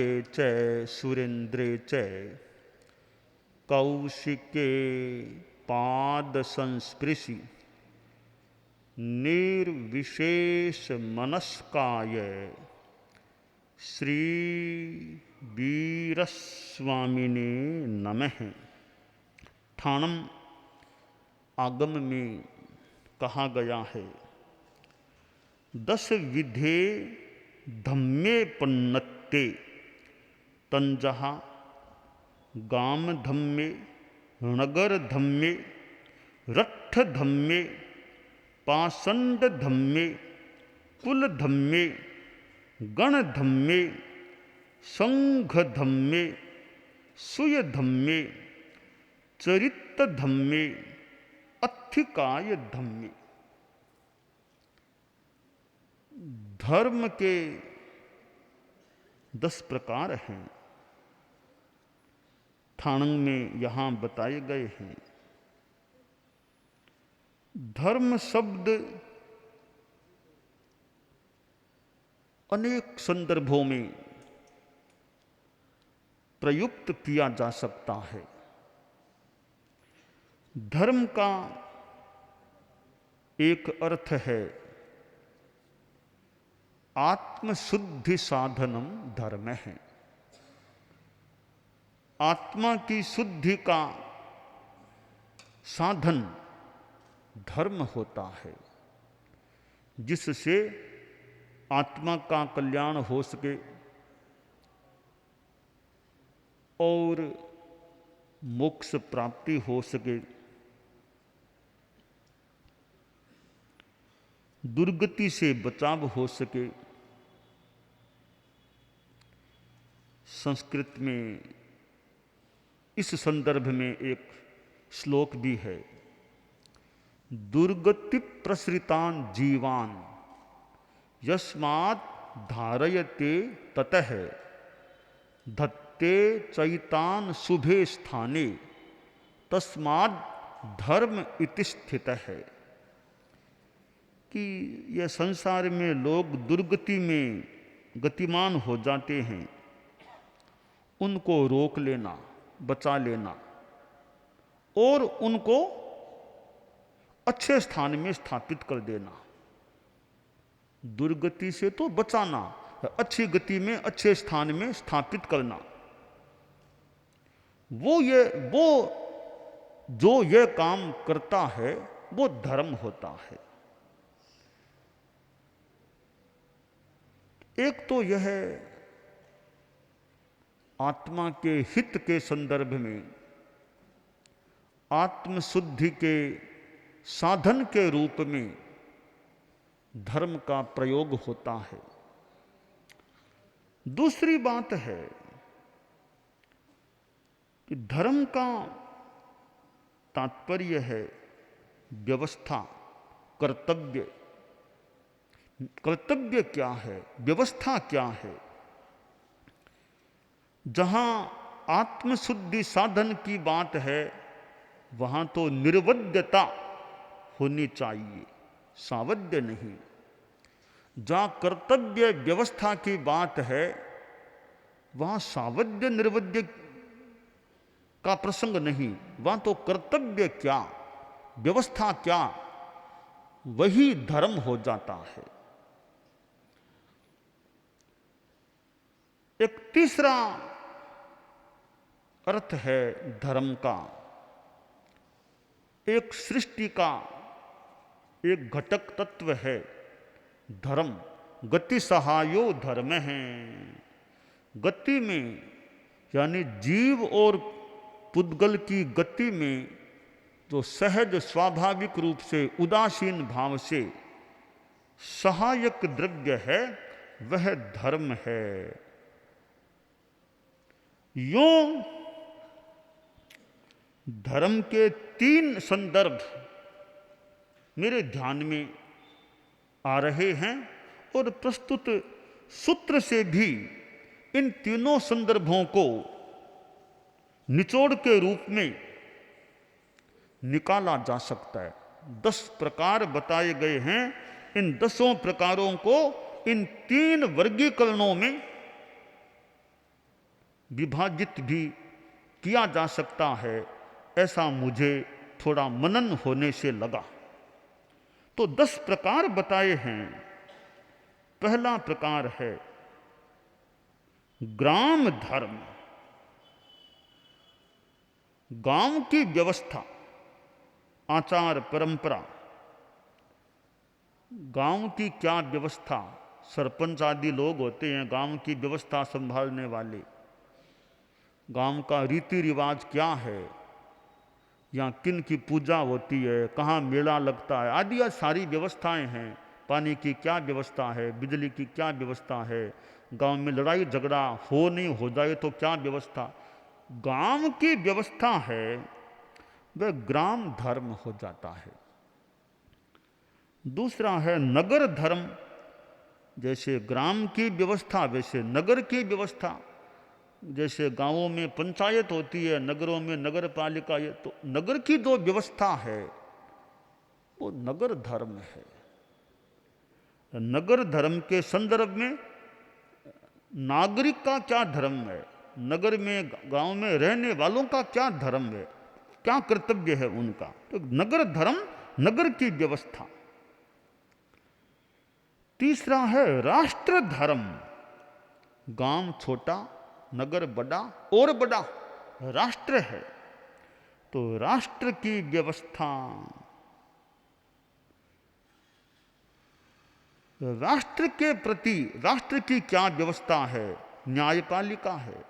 मध्ये च सुरेन्द्रे च कौशिके पाद संस्पृशि निर्विशेष मनस्काय श्री वीरस्वामिने नमः। ठाणम आगम में कहा गया है, 10 विधे धम्मे पन्नत्ते तंजहा गाम धम्मे नगर धम्मे रट्ठ धम्मे पाषंड धम्मे कुल धम्मे गण धम्मे संघ धम्मे सुय धम्मे चरित धम्मे अत्थिकाय धम्मे। धर्म के 10 प्रकार हैं, ठाणंग में यहां बताए गए हैं। धर्म शब्द अनेक संदर्भों में प्रयुक्त किया जा सकता है। धर्म का एक अर्थ है आत्मशुद्धि साधनम धर्म है। आत्मा की शुद्धि का साधन धर्म होता है, जिससे आत्मा का कल्याण हो सके और मोक्ष प्राप्ति हो सके, दुर्गति से बचाव हो सके। संस्कृत में इस संदर्भ में एक श्लोक भी है, दुर्गति प्रसृतान जीवान यस्मात् धारयते ततः धत्ते चैतान शुभे स्थाने तस्माद् धर्म इति स्थितः है। कि यह संसार में लोग दुर्गति में गतिमान हो जाते हैं, उनको रोक लेना, बचा लेना और उनको अच्छे स्थान में स्थापित कर देना। दुर्गति से तो बचाना, अच्छी गति में अच्छे स्थान में स्थापित करना, वो जो ये काम करता है वो धर्म होता है। एक तो यह आत्मा के हित के संदर्भ में आत्मशुद्धि के साधन के रूप में धर्म का प्रयोग होता है। दूसरी बात है कि धर्म का तात्पर्य है व्यवस्था, कर्तव्य। कर्तव्य क्या है, व्यवस्था क्या है? जहां आत्मशुद्धि साधन की बात है वहां तो निर्वध्यता होनी चाहिए, सावध्य नहीं। जहां कर्तव्य व्यवस्था की बात है वहां सावध्य निर्वध्य का प्रसंग नहीं, वहां तो कर्तव्य क्या, व्यवस्था क्या, वही धर्म हो जाता है। एक तीसरा अर्थ है धर्म का, एक सृष्टि का एक घटक तत्व है धर्म। गति सहायो धर्म है। गति में यानी जीव और पुद्गल की गति में जो सहज स्वाभाविक रूप से उदासीन भाव से सहायक द्रव्य है वह धर्म है। यूं धर्म के 3 संदर्भ मेरे ध्यान में आ रहे हैं और प्रस्तुत सूत्र से भी इन तीनों संदर्भों को निचोड़ के रूप में निकाला जा सकता है। 10 प्रकार बताए गए हैं, इन 10 प्रकारों को इन 3 वर्गीकरणों में विभाजित भी किया जा सकता है, ऐसा मुझे थोड़ा मनन होने से लगा। तो 10 प्रकार बताए हैं। पहला प्रकार है ग्राम धर्म, गांव की व्यवस्था, आचार परंपरा। गांव की क्या व्यवस्था, सरपंच आदि लोग होते हैं गांव की व्यवस्था संभालने वाले। गांव का रीति रिवाज क्या है, यहाँ किन की पूजा होती है, कहाँ मेला लगता है आदि, यह सारी व्यवस्थाएं हैं। पानी की क्या व्यवस्था है, बिजली की क्या व्यवस्था है, गांव में लड़ाई झगड़ा हो नहीं हो जाए तो क्या व्यवस्था। गांव की व्यवस्था है वह ग्राम धर्म हो जाता है। दूसरा है नगर धर्म। जैसे ग्राम की व्यवस्था वैसे नगर की व्यवस्था। जैसे गांवों में पंचायत होती है, नगरों में नगर पालिका, ये तो नगर की जो व्यवस्था है वो नगर धर्म है। नगर धर्म के संदर्भ में नागरिक का क्या धर्म है, नगर में गांव में रहने वालों का क्या धर्म है, क्या कर्तव्य है उनका, तो नगर धर्म, नगर की व्यवस्था। तीसरा है राष्ट्र धर्म। गांव छोटा, नगर बड़ा और बड़ा राष्ट्र है, तो राष्ट्र की व्यवस्था। राष्ट्र के प्रति राष्ट्र की क्या व्यवस्था है, न्यायपालिका है,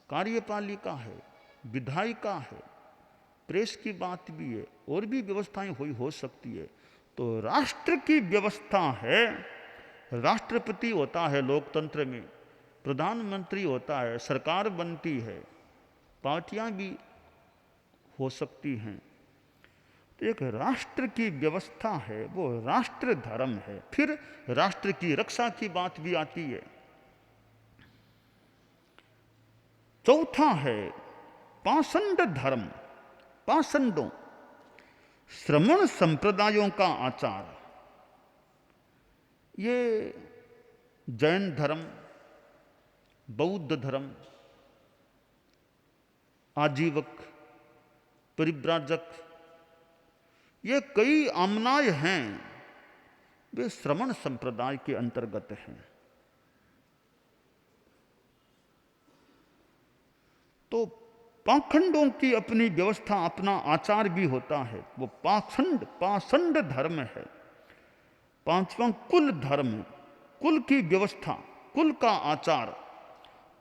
कार्यपालिका है, विधायिका है, प्रेस की बात भी है, और भी व्यवस्थाएं हो सकती है। तो राष्ट्र की व्यवस्था है। राष्ट्रपति होता है लोकतंत्र में, प्रधानमंत्री होता है, सरकार बनती है, पार्टियां भी हो सकती हैं। तो एक राष्ट्र की व्यवस्था है, वो राष्ट्र धर्म है। फिर राष्ट्र की रक्षा की बात भी आती है। चौथा है पाषंड धर्म। पाषंडों, श्रमण संप्रदायों का आचार। ये जैन धर्म, बौद्ध धर्म, आजीवक, परिव्राजक, ये कई आमनाय हैं, वे श्रमण संप्रदाय के अंतर्गत हैं। तो पाखंडों की अपनी व्यवस्था, अपना आचार भी होता है, वो पाषंड धर्म है। पांचवा कुल धर्म, कुल की व्यवस्था, कुल का आचार,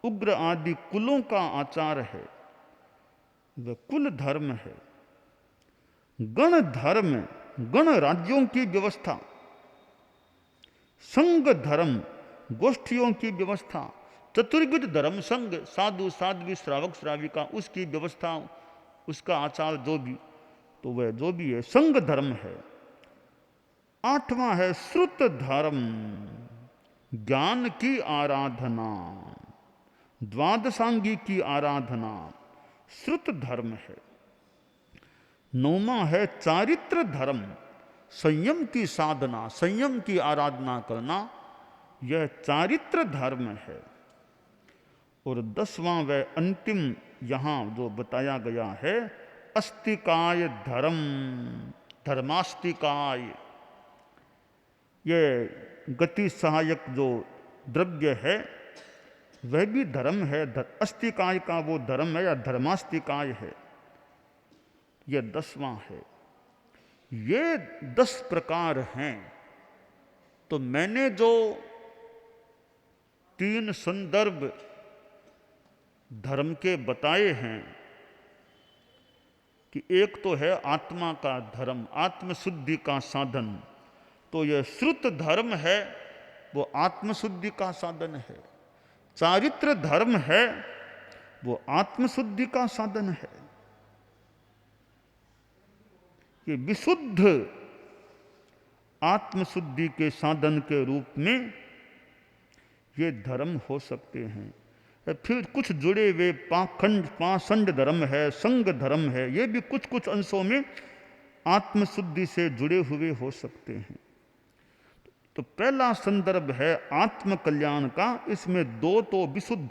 उग्र आदि कुलों का आचार है, वह कुल धर्म है। गण धर्म, गण राज्यों की व्यवस्था। संघ धर्म, गोष्ठियों की व्यवस्था। चतुर्विध धर्म संघ, साधु साध्वी श्रावक श्राविका, उसकी व्यवस्था, उसका आचार जो भी, तो वह जो भी है संघ धर्म है। आठवां है श्रुत धर्म, ज्ञान की आराधना, द्वादशांगी की आराधना, श्रुत धर्म है। नौवां है चारित्र धर्म, संयम की साधना, संयम की आराधना करना, यह चारित्र धर्म है। और 10वां व अंतिम यहां जो बताया गया है अस्तिकाय धर्म, धर्मास्तिकाय, ये गति सहायक जो द्रव्य है वह भी धर्म है। अस्तिकाय का वो धर्म है या धर्मास्तिकाय है, यह 10वां है। ये 10 प्रकार हैं। तो मैंने जो 3 संदर्भ धर्म के बताए हैं कि एक तो है आत्मा का धर्म, आत्मशुद्धि का साधन, तो यह श्रुत धर्म है, वो आत्मशुद्धि का साधन है। चारित्र धर्म है, वो आत्मशुद्धि का साधन है। कि विशुद्ध आत्मशुद्धि के साधन के रूप में ये धर्म हो सकते हैं। फिर कुछ जुड़े हुए पाषंड धर्म है, संघ धर्म है, ये भी कुछ कुछ अंशों में आत्मशुद्धि से जुड़े हुए हो सकते हैं। तो पहला संदर्भ है आत्म कल्याण का, इसमें 2 तो विशुद्ध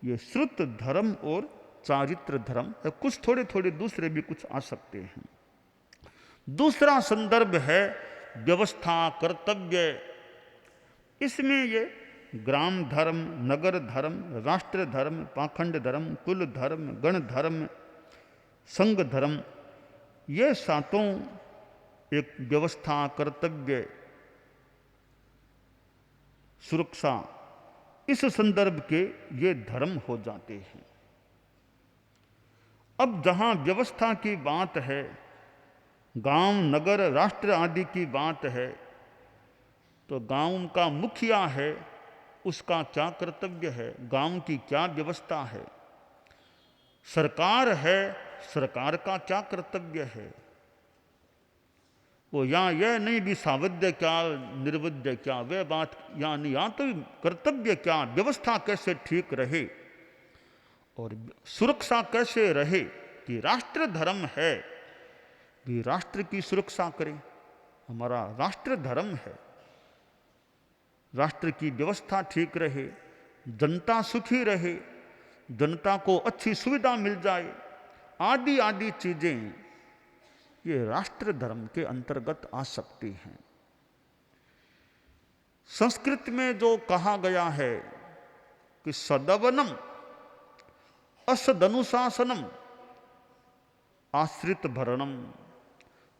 ये श्रुत धर्म और चारित्र धर्म, कुछ थोड़े थोड़े दूसरे भी कुछ आ सकते हैं। दूसरा संदर्भ है व्यवस्था कर्तव्य। इसमें ये ग्राम धर्म, नगर धर्म, राष्ट्र धर्म, पाखंड धर्म, कुल धर्म, गण धर्म, संघ धर्म, ये सातों एक व्यवस्था कर्तव्य सुरक्षा, इस संदर्भ के ये धर्म हो जाते हैं। अब जहां व्यवस्था की बात है, गांव नगर राष्ट्र आदि की बात है, तो गांव का मुखिया है, उसका क्या कर्तव्य है, गांव की क्या व्यवस्था है। सरकार है, सरकार का क्या कर्तव्य है। वो यहाँ यह नहीं भी सावध्य क्या निर्वध्य क्या, वह बात यहाँ नहीं। यहाँ तो कर्तव्य क्या, व्यवस्था कैसे ठीक रहे और सुरक्षा कैसे रहे कि राष्ट्र धर्म है कि राष्ट्र की सुरक्षा करें। हमारा राष्ट्र धर्म है, राष्ट्र की व्यवस्था ठीक रहे, जनता सुखी रहे, जनता को अच्छी सुविधा मिल जाए, आदि आदि चीजें ये राष्ट्र धर्म के अंतर्गत आ सकती हैं। संस्कृत में जो कहा गया है कि सदवनम असदनुशासनम आश्रित भरणम,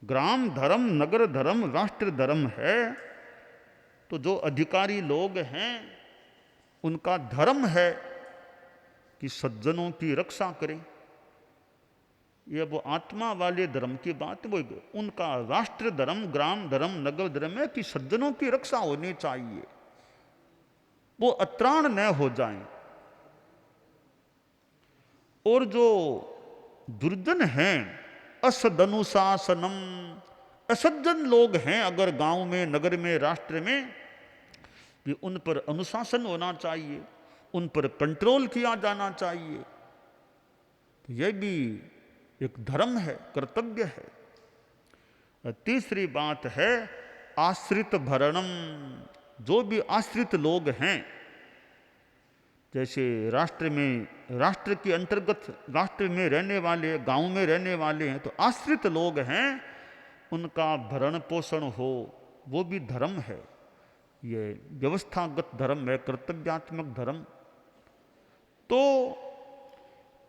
ग्राम धर्म, नगर धर्म, राष्ट्र धर्म है, तो जो अधिकारी लोग हैं उनका धर्म है कि सज्जनों की रक्षा करें। ये वो आत्मा वाले धर्म की बात, वो उनका राष्ट्र धर्म, ग्राम धर्म, नगर धर्म है कि सज्जनों की रक्षा होनी चाहिए, वो अत्राण न हो जाएं। और जो दुर्जन हैं, असदनुशासनम, असज्जन लोग हैं अगर गांव में, नगर में, राष्ट्र में, कि उन पर अनुशासन होना चाहिए, उन पर कंट्रोल किया जाना चाहिए। तो यह भी एक धर्म है, कर्तव्य है। तीसरी बात है आश्रित भरणम। जो भी आश्रित लोग हैं, जैसे राष्ट्र में, राष्ट्र के अंतर्गत राष्ट्र में रहने वाले, गांव में रहने वाले हैं, तो आश्रित लोग हैं, उनका भरण पोषण हो, वो भी धर्म है। ये व्यवस्थागत धर्म है, कर्तव्यात्मक धर्म। तो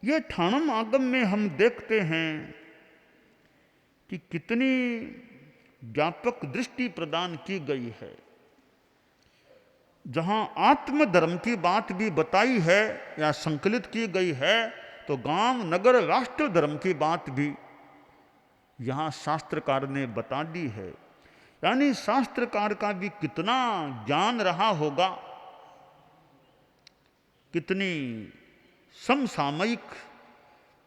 ये ठाणम आगम में हम देखते हैं कि कितनी व्यापक दृष्टि प्रदान की गई है। जहां आत्म धर्म की बात भी बताई है या संकलित की गई है, तो गांव नगर राष्ट्र धर्म की बात भी यहां शास्त्रकार ने बता दी है। यानी शास्त्रकार का भी कितना ज्ञान रहा होगा, कितनी समसामयिक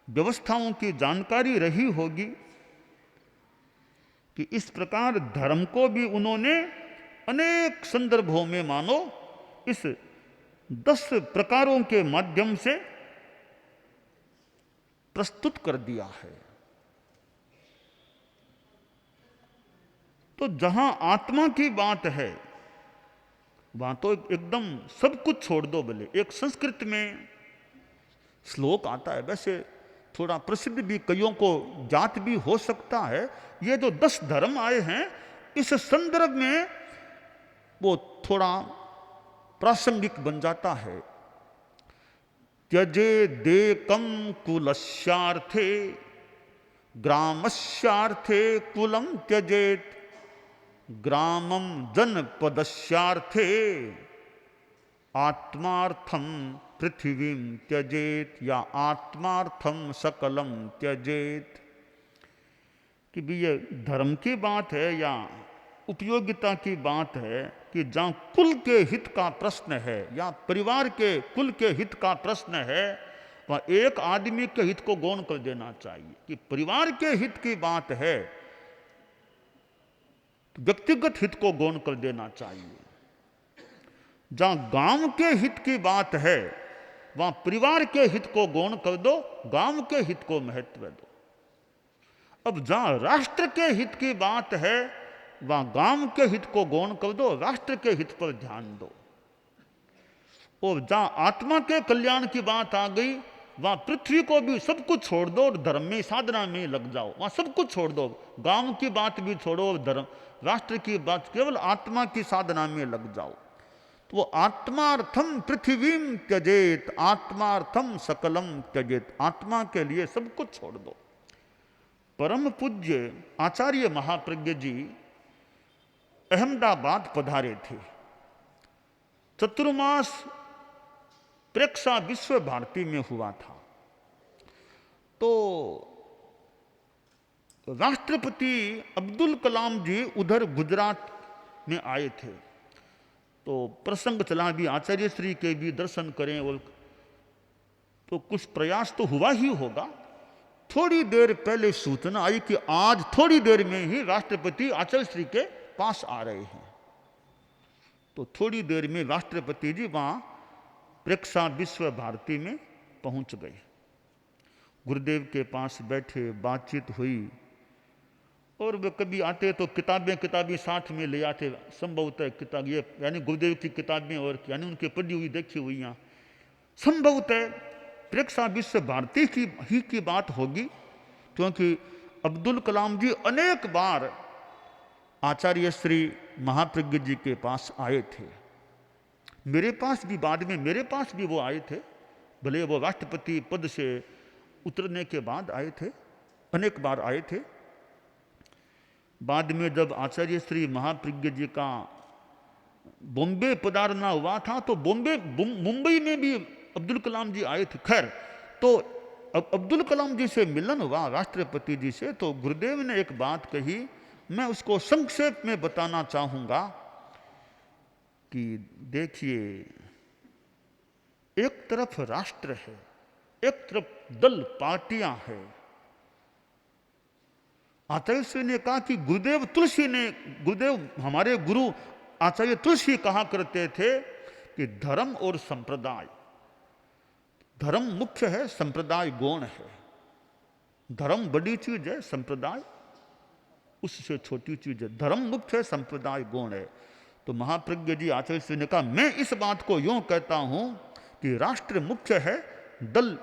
व्यवस्थाओं की जानकारी रही होगी कि इस प्रकार धर्म को भी उन्होंने अनेक संदर्भों में मानो इस 10 प्रकारों के माध्यम से प्रस्तुत कर दिया है। तो जहां आत्मा की बात है वहां तो एकदम सब कुछ छोड़ दो। भले एक संस्कृत में श्लोक आता है, वैसे थोड़ा प्रसिद्ध भी, कईयों को ज्ञात भी हो सकता है। ये जो 10 धर्म आए हैं, इस संदर्भ में वो थोड़ा प्रासंगिक बन जाता है। त्यजे देकम कुलस्यार्थे ग्रामस्यार्थे कुलम त्यजेत, ग्रामम जनपदस्यार्थे आत्मार्थम पृथ्वीम त्यजेत, या आत्मार्थम सकलम त्यजेत। कि भी ये धर्म की बात है या उपयोगिता की बात है कि जहां कुल के हित का प्रश्न है या परिवार के कुल के हित का प्रश्न है, वहां एक आदमी के हित को गौण कर देना चाहिए। कि परिवार के हित की बात है, व्यक्तिगत हित को गौण कर देना चाहिए। जहां गांव के हित की बात है, वहां परिवार के हित को गौण कर दो, गांव के हित को महत्व दो। अब जहां राष्ट्र के हित की बात है, वहां गांव के हित को गौण कर दो, राष्ट्र के हित पर ध्यान दो। और जहां आत्मा के कल्याण की बात आ गई, वहां पृथ्वी को भी सब कुछ छोड़ दो और धर्म में साधना में लग जाओ। वहां सब कुछ छोड़ दो, गांव की बात भी छोड़ो और धर्म राष्ट्र की बात, केवल आत्मा की साधना में लग जाओ। तो वो आत्मार्थम पृथ्वीम त्यजेत, आत्मार्थम सकलम त्यजेत, आत्मा के लिए सब कुछ छोड़ दो। परम पूज्य आचार्य महाप्रज्ञ जी अहमदाबाद पधारे थे। चतुर्मास प्रेक्षा विश्व भारती में हुआ था। तो राष्ट्रपति अब्दुल कलाम जी उधर गुजरात में आए थे। तो प्रसंग चला भी आचार्य श्री के भी दर्शन करें, और तो कुछ प्रयास तो हुआ ही होगा। थोड़ी देर पहले सूचना आई कि आज थोड़ी देर में ही राष्ट्रपति आचार्य श्री के पास आ रहे हैं। तो थोड़ी देर में राष्ट्रपति जी वहां प्रेक्षा विश्व भारती में पहुंच गए। गुरुदेव के पास बैठे, बातचीत हुई, और वे कभी आते तो किताबें साथ में ले आते। संभवतः किताब ये यानी गुरुदेव की किताबें और यानी उनकी पढ़ी हुई देखी हुई यहाँ, संभवतः प्रेक्षा विश्व भारती की बात होगी, क्योंकि अब्दुल कलाम जी अनेक बार आचार्य श्री महाप्रज्ञ जी के पास आए थे। मेरे पास भी बाद में मेरे पास भी वो आए थे, भले वो राष्ट्रपति पद से उतरने के बाद आए थे, अनेक बार आए थे। बाद में जब आचार्य श्री महाप्रज्ञ जी का बॉम्बे पधारना हुआ था, तो मुंबई में भी अब्दुल कलाम जी आए थे। खैर, तो अब्दुल कलाम जी से मिलन हुआ राष्ट्रपति जी से, तो गुरुदेव ने एक बात कही, मैं उसको संक्षेप में बताना चाहूंगा कि देखिए, एक तरफ राष्ट्र है, एक तरफ दल पार्टियां हैं। आचार्य श्री ने कहा कि गुरुदेव हमारे गुरु आचार्य तुलसी कहा करते थे कि धर्म और संप्रदाय, धर्म मुख्य है, संप्रदाय गौण है। धर्म बड़ी चीज है, संप्रदाय उससे छोटी चीज है। धर्म मुख्य है, संप्रदाय गौण है। तो महाप्रज्ञ जी आचार्य श्री ने कहा, मैं इस बात को यूं कहता हूं कि राष्ट्र मुख्य है, दल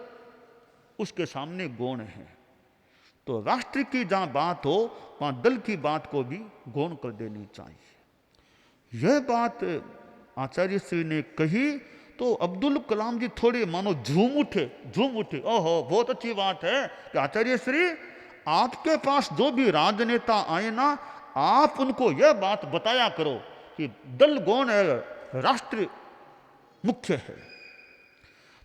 उसके सामने गौण है। तो राष्ट्र की जहां बात हो, वहां दल की बात को भी गौण कर देनी चाहिए। यह बात आचार्य श्री ने कही तो अब्दुल कलाम जी थोड़े मानो झूम उठे। ओहो, बहुत अच्छी बात है कि आचार्य श्री आपके पास जो भी राजनेता आए ना, आप उनको यह बात बताया करो कि दल गौण है, राष्ट्र मुख्य है।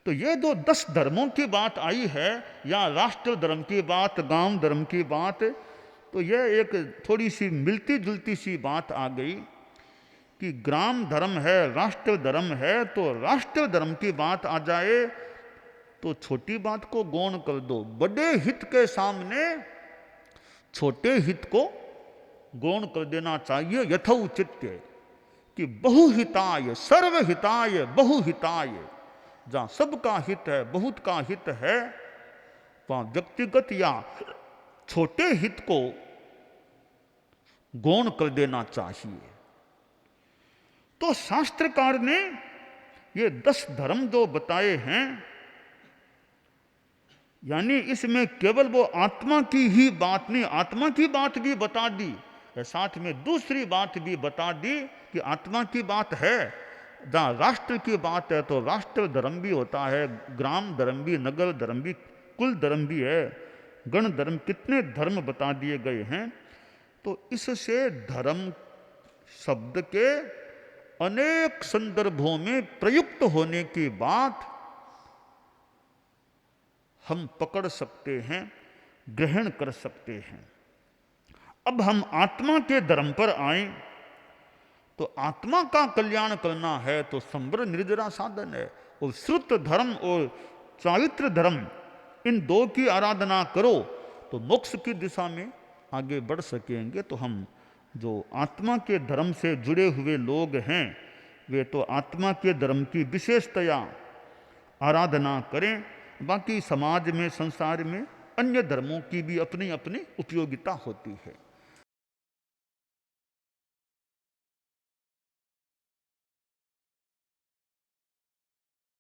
तो ये जो 10 धर्मों की बात आई है, या राष्ट्र धर्म की बात, गांव धर्म की बात, तो यह एक थोड़ी सी मिलती जुलती सी बात आ गई कि ग्राम धर्म है, राष्ट्र धर्म है। तो राष्ट्र धर्म की बात आ जाए तो छोटी बात को गौण कर दो, बड़े हित के सामने छोटे हित को गौण कर देना चाहिए। यथोचित्य कि बहुहिताय सर्वहिताय बहुहिताय, जहां सबका हित है, बहुत का हित है, वहां व्यक्तिगत या छोटे हित को गौण कर देना चाहिए। तो शास्त्रकार ने ये 10 धर्म जो बताए हैं, यानी इसमें केवल वो आत्मा की ही बात नहीं, आत्मा की बात भी बता दी, साथ में दूसरी बात भी बता दी कि आत्मा की बात है। जहाँ राष्ट्र की बात है तो राष्ट्र धर्म भी होता है, ग्राम धर्म भी, नगर धर्म भी, कुल धर्म भी है, गण धर्म, कितने धर्म बता दिए गए हैं। तो इससे धर्म शब्द के अनेक संदर्भों में प्रयुक्त होने की बात हम पकड़ सकते हैं, ग्रहण कर सकते हैं। अब हम आत्मा के धर्म पर आए तो आत्मा का कल्याण करना है तो संवर निर्जरा साधन है। और श्रुत धर्म और चारित्र धर्म, इन 2 की आराधना करो तो मोक्ष की दिशा में आगे बढ़ सकेंगे। तो हम जो आत्मा के धर्म से जुड़े हुए लोग हैं, वे तो आत्मा के धर्म की विशेषतया आराधना करें। बाकी समाज में, संसार में अन्य धर्मों की भी अपनी अपनी उपयोगिता होती है।